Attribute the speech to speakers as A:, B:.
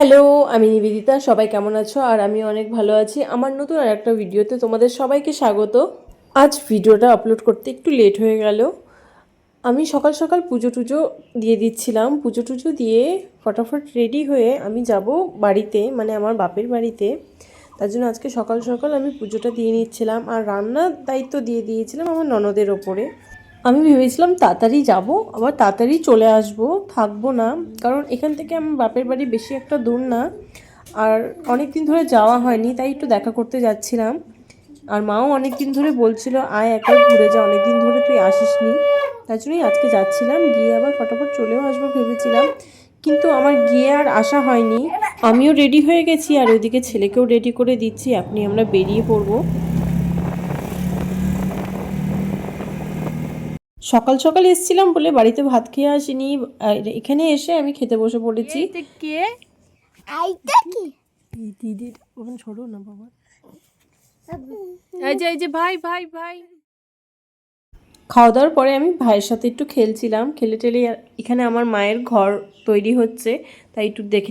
A: Hello, আমি নিবেদিতা। সবাই কেমন আছো? আর আমি অনেক ভালো আছি। আমার নতুন আরেকটা ভিডিওতে তোমাদের সবাইকে স্বাগত। আজ ভিডিওটা আপলোড করতে একটু লেট হয়ে গেল। আমি সকাল সকাল পুজো টুজো দিয়ে দিচ্ছিলাম। পুজো টুজো দিয়ে ফটাফট রেডি হয়ে আমি যাব বাড়িতে, মানে আমার বাপের বাড়িতে। তার জন্য আজকে সকাল সকাল আমি পুজোটা দিয়ে নিচ্ছিলাম, আর রান্নার দায়িত্ব দিয়ে দিয়েছিলাম আমার ননদের ওপরে। আমি ভেবেছিলাম তাড়াতাড়ি যাব, আবার তাড়াতাড়ি চলে আসব, থাকবো না। কারণ এখান থেকে আমার বাপের বাড়ি বেশি একটা দূর না, আর অনেক দিন ধরে যাওয়া হয়নি, তাই একটু দেখা করতে যাচ্ছিলাম। আর মাও অনেক দিন ধরে বলছিল আয় একবার ঘুরে যা, অনেক দিন ধরে তুই আসিসনি। তার জন্যই আজকে যাচ্ছিলাম, গিয়ে আবার ফটাফট চলেও আসবো ভেবেছিলাম, কিন্তু আমার গিয়ে আর আসা হয়নি। আমিও রেডি হয়ে গেছি, আর ওইদিকে ছেলেকেও রেডি করে দিচ্ছি, এখনই আমরা বেরিয়ে পড়বো। সকাল সকাল এসেছিলাম বলে বাড়িতে ভাত খেয়ে আসিনি, আর এখানে এসে আমি খেতে বসে পড়েছি।
B: কে আইটা কি
A: দিদির ওখানে ছোড়ো না বাবা।
B: এই যে ভাই ভাই ভাই
A: খাওয়া দাওয়ার পরে আমি ভাইয়ের সাথে একটু খেলছিলাম, খেলে টেলে এখানে আমার মায়ের ঘর তৈরি হচ্ছে, তাই একটু দেখে